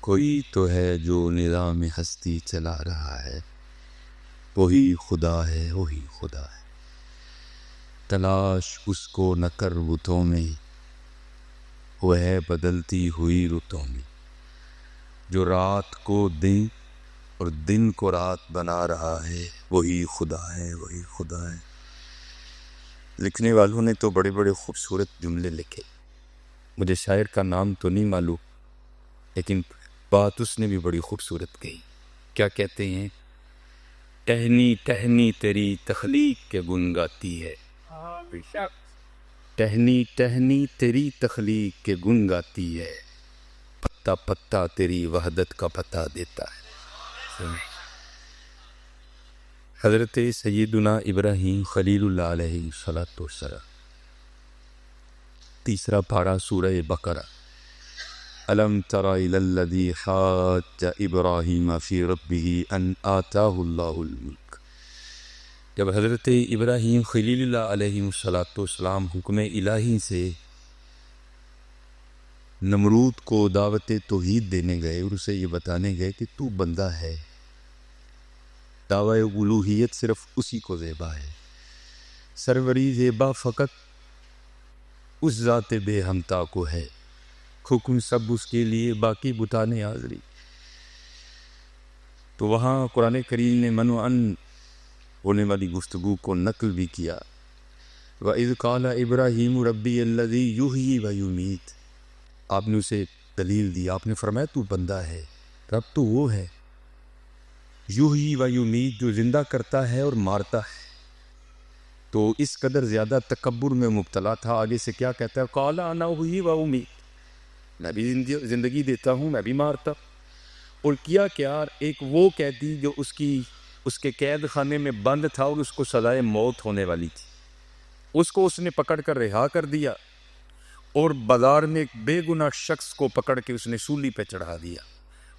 کوئی تو ہے جو نظام ہستی چلا رہا ہے، وہی خدا ہے، وہی خدا ہے۔ تلاش اس کو نہ کر بتوں میں، وہ ہے بدلتی ہوئی رتوں میں۔ جو رات کو دن اور دن کو رات بنا رہا ہے، وہی خدا ہے، وہی خدا ہے۔ لکھنے والوں نے تو بڑے بڑے خوبصورت جملے لکھے، مجھے شاعر کا نام تو نہیں معلوم، لیکن بات اس نے بھی بڑی خوبصورت کہی۔ کیا کہتے ہیں؟ ٹہنی ٹہنی تیری تخلیق کے گن گاتی ہے، ٹہنی ٹہنی تیری تخلیق کے گن گاتی ہے، پتا پتا تیری وحدت کا پتہ دیتا ہے۔ حضرت سیدنا ابراہیم خلیل اللہ علیہ السلام، تیسرا پارہ سورہ بقرہ۔ الم تر الی الذی حاج ابراہیم فی ربہ ان آتاہ اللہ الملک۔ جب حضرت ابراہیم خلیل اللہ علیہ السلام حکم الہی سے نمرود کو دعوت توحید دینے گئے اور اسے یہ بتانے گئے کہ تو بندہ ہے، دعوی الوہیت صرف اسی کو زیبا ہے، سروری زیبا فقط اس ذات بے ہمتا کو ہے، حکم سب اس کے لیے، باقی بتانے حاضری۔ تو وہاں قرآن کریم نے من و ان ہونے والی گفتگو کو نقل بھی کیا۔ وَإِذْ قَالَ إِبْرَاهِيمُ رَبِّيَ الَّذِي يُحْيِي وَيُمِيتُ، آپ نے اسے دلیل دی، آپ نے فرمایا تو بندہ ہے، رب تو وہ ہے یحیی و یمیت، جو زندہ کرتا ہے اور مارتا ہے۔ تو اس قدر زیادہ تکبر میں مبتلا تھا، آگے سے کیا کہتا ہے؟ قال انا احیی و امیت، میں بھی زندگی دیتا ہوں، میں بھی مارتا ہوں۔ اور کیا ایک وہ قیدی جو اس کے قید خانے میں بند تھا اور اس کو سزائے موت ہونے والی تھی، اس کو اس نے پکڑ کر رہا کر دیا، اور بازار میں ایک بے گناہ شخص کو پکڑ کے اس نے سولی پہ چڑھا دیا،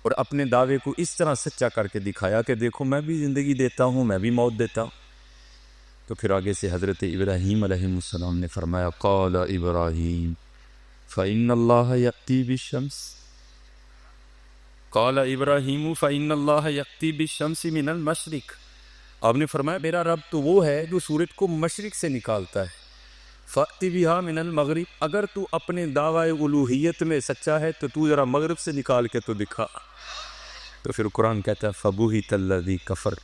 اور اپنے دعوے کو اس طرح سچا کر کے دکھایا کہ دیکھو میں بھی زندگی دیتا ہوں، میں بھی موت دیتا ہوں۔ تو پھر آگے سے حضرت ابراہیم علیہ السلام نے فرمایا قال ابراہیم فإن اللہ یأتی بالشمس، قال ابراہیم فإن اللہ یأتی بالشمس من المشرق، آپ نے فرمایا میرا رب تو وہ ہے جو سورج کو مشرق سے نکالتا ہے، فأتی بہا من المغرب، اگر تو اپنے دعوی الوہیت میں سچا ہے تو تو ذرا مغرب سے نکال کے تو دکھا۔ تو پھر قرآن کہتا ہے فبہت الذی کفر،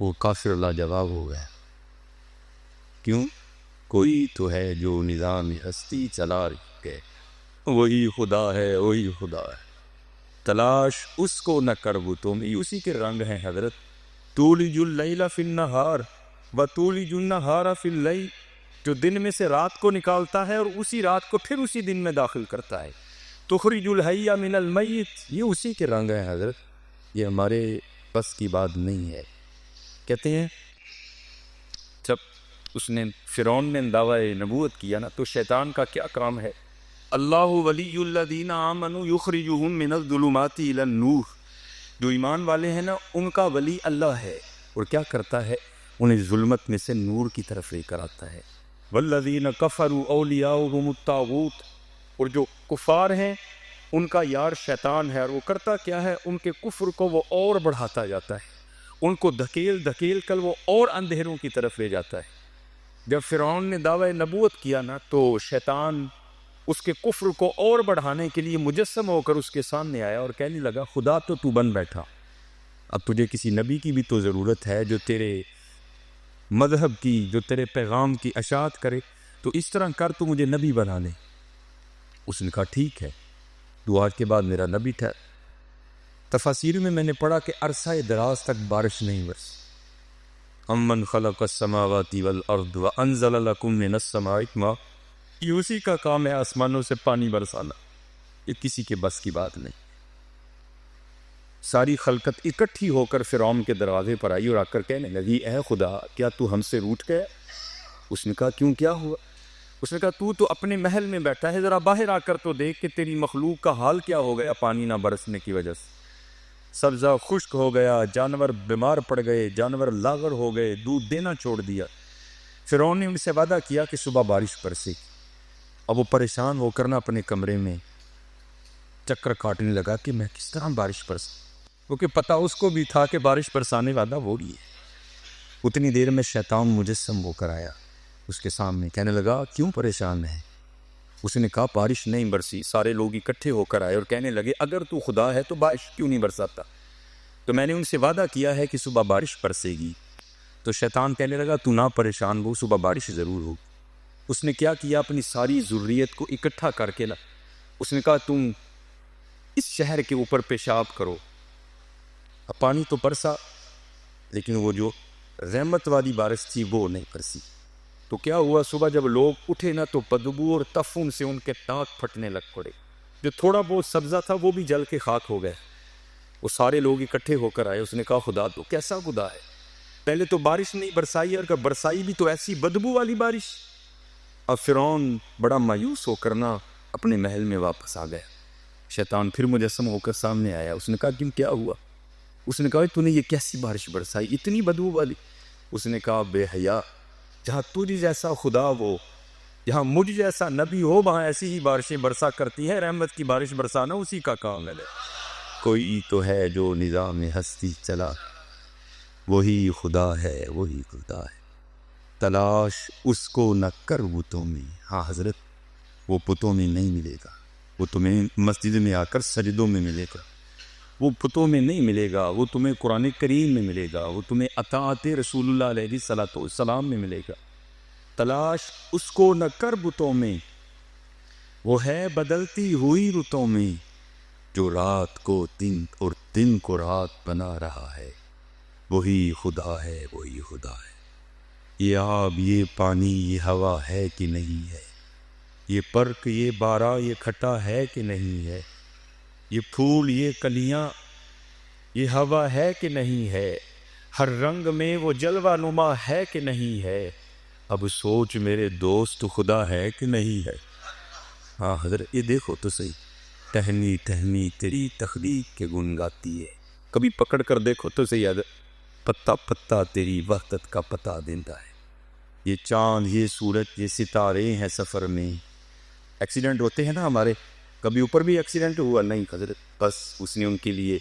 وہ کافر لاجواب ہو گیا۔ کیوں؟ کوئی تو ہے جو نظام ہستی چلا رہی ہے، وہی خدا ہے، وہی خدا ہے۔ تلاش اس کو نہ کر بتوں میں، اسی کے رنگ ہیں حضرت۔ تولج اللیل فی النہار وتولج النہار فی اللیل، جو دن میں سے رات کو نکالتا ہے اور اسی رات کو پھر اسی دن میں داخل کرتا ہے۔ تخرج الحی من المیت، یہ اسی کے رنگ ہیں حضرت، یہ ہمارے بس کی بات نہیں ہے۔ کہتے ہیں جب اس نے فرعون نے دعوی نبوت کیا نا، تو شیطان کا کیا کام ہے؟ اللہ ولی الذین آمنوا یخرجہم من الظلمات الی النور، جو ایمان والے ہیں نا ان کا ولی اللہ ہے، اور کیا کرتا ہے؟ انہیں ظلمت میں سے نور کی طرف لے کر آتا ہے۔ والذین کفروا اولیاؤہم الطاغوت، اور جو کفار ہیں ان کا یار شیطان ہے، اور وہ کرتا کیا ہے؟ ان کے کفر کو وہ اور بڑھاتا جاتا ہے، ان کو دھکیل دھکیل کر وہ اور اندھیروں کی طرف لے جاتا ہے۔ جب فرعون نے دعوی نبوت کیا نا، تو شیطان اس کے کفر کو اور بڑھانے کے لیے مجسم ہو کر اس کے سامنے آیا اور کہنے لگا خدا تو بن بیٹھا، اب تجھے کسی نبی کی بھی تو ضرورت ہے جو تیرے مذہب کی، جو تیرے پیغام کی اشاعت کرے، تو اس طرح کر، تو مجھے نبی بنا لے۔ اس نے کہا ٹھیک ہے، تو آج کے بعد میرا نبی تھا۔ تفاسیر میں نے پڑھا کہ عرصہ دراز تک بارش نہیں برسی۔ امن خلق السماوات والارض وانزل لکم من السماء ماء، یہ اسی کا کام ہے آسمانوں سے پانی برسانا، یہ کسی کے بس کی بات نہیں۔ ساری خلقت اکٹھی ہو کر فرعون کے دروازے پر آئی اور آ کر کہنے لگی اے خدا کیا تو ہم سے روٹھ گیا؟ اس نے کہا کیوں، کیا ہوا؟ اس نے کہا تو اپنے محل میں بیٹھا ہے، ذرا باہر آ کر تو دیکھ کہ تیری مخلوق کا حال کیا ہو گیا پانی نہ برسنے کی وجہ سے۔ سبزہ خشک ہو گیا، جانور بیمار پڑ گئے، جانور لاغر ہو گئے، دودھ دینا چھوڑ دیا۔ فرعون نے ان سے وعدہ کیا کہ صبح بارش برسے گی۔ اب وہ پریشان ہو کر نہ اپنے کمرے میں چکر کاٹنے لگا کہ میں کس طرح بارش برساؤں، کیونکہ پتہ اس کو بھی تھا کہ بارش برسانے والا وہی ہے۔ اتنی دیر میں شیطان مجسم ہو کر آیا اس کے سامنے، کہنے لگا کیوں پریشان ہے؟ اس نے کہا بارش نہیں برسی۔ سارے لوگ اکٹھے ہو کر آئے اور کہنے لگے اگر تو خدا ہے تو بارش کیوں نہیں برساتا؟ تو میں نے ان سے وعدہ کیا ہے کہ صبح بارش برسے گی۔ تو شیطان کہنے لگا تو نہ پریشان ہو، صبح بارش ضرور ہوگی۔ اس نے کیا کیا، اپنی ساری ذریت کو اکٹھا کر کے اس نے کہا تم اس شہر کے اوپر پیشاب کرو۔ اب پانی تو برسا، لیکن وہ جو رحمت والی بارش تھی وہ نہیں برسی۔ تو کیا ہوا، صبح جب لوگ اٹھے نا تو بدبو اور تفن سے ان کے دانت پھٹنے لگ پڑے، جو تھوڑا بہت سبزہ تھا وہ بھی جل کے خاک ہو گئے۔ وہ سارے لوگ اکٹھے ہو کر آئے۔ اس نے کہا خدا تو کیسا خدا ہے، پہلے تو بارش نہیں برسائی اور برسائی بھی تو ایسی بدبو والی بارش۔ اب فرعون بڑا مایوس ہو کر نا اپنے محل میں واپس آ گیا۔ شیطان پھر مجسم ہو کر سامنے آیا۔ اس نے کہا کیوں، کیا ہوا؟ اس نے کہا تو نے یہ کیسی بارش برسائی، اتنی بدبو والی؟ اس نے کہا بے حیا، جہاں تجھ جیسا خدا ہو، جہاں مجھ جیسا نبی ہو، وہاں ایسی ہی بارشیں برسا کرتی ہے۔ رحمت کی بارش برسانا اسی کا کام ہے۔ کوئی تو ہے جو نظام ہستی چلا، وہی خدا ہے، وہی خدا ہے، تلاش اس کو نہ کر بتوں میں۔ ہاں حضرت، وہ بتوں میں نہیں ملے گا، وہ تمہیں مسجد میں آ کر سجدوں میں ملے گا، وہ بتوں میں نہیں ملے گا، وہ تمہیں قرآن کریم میں ملے گا، وہ تمہیں اطاعت رسول اللہ علیہ السلام میں ملے گا۔ تلاش اس کو نہ کر بتوں میں، وہ ہے بدلتی ہوئی رتوں میں، جو رات کو دن اور دن کو رات بنا رہا ہے، وہی خدا ہے، وہی خدا ہے۔ یہ آب، یہ پانی، یہ ہوا ہے کہ نہیں ہے؟ یہ برق، یہ بارہ، یہ کھٹا ہے کہ نہیں ہے؟ یہ پھول، یہ کلیاں، یہ ہوا ہے کہ نہیں ہے؟ ہر رنگ میں وہ جلوہ نما ہے کہ نہیں ہے؟ اب سوچ میرے دوست، خدا ہے کہ نہیں ہے؟ ہاں حضرت، یہ دیکھو تو صحیح، ٹہنی ٹہنی تیری تخلیق کے گن گاتی ہے۔ کبھی پکڑ کر دیکھو تو صحیح حضرت، پتا پتا تیری وحدت کا پتہ دیتا ہے۔ یہ چاند، یہ سورج، یہ ستارے ہیں سفر میں۔ ایکسیڈنٹ ہوتے ہیں نا ہمارے، کبھی اوپر بھی ایکسیڈنٹ ہوا؟ نہیں حضرت، بس اس نے ان کے لیے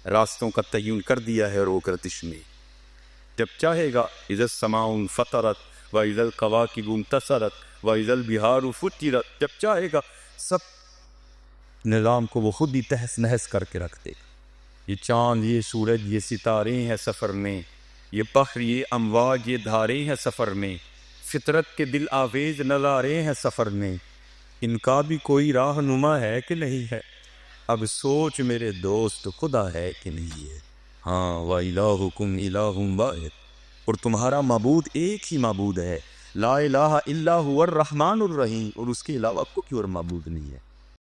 راستوں کا تعین کر دیا ہے، اور وہ گردش میں جب چاہے گا اذا السماء انفطرت واذا الکواکب انتثرت واذا البحار فجرت، جب چاہے گا سب نظام کو وہ خود ہی تہس نہس کر کے رکھ دے گا۔ یہ چاند، یہ سورج، یہ ستارے ہیں سفر میں، یہ بحر، یہ امواج، یہ دھارے ہیں سفر میں، فطرت کے دل آویز نظارے ہیں سفر میں، ان کا بھی کوئی راہنما ہے کہ نہیں ہے؟ اب سوچ میرے دوست، خدا ہے کہ نہیں ہے؟ ہاں، وَإِلَٰهُكُمْ إِلَٰهٌ وَاحِدٌ، اور تمہارا معبود ایک ہی معبود ہے، لا الہ الا هو الرحمن الرحیم، اور اس کے علاوہ کوئی اور معبود نہیں ہے۔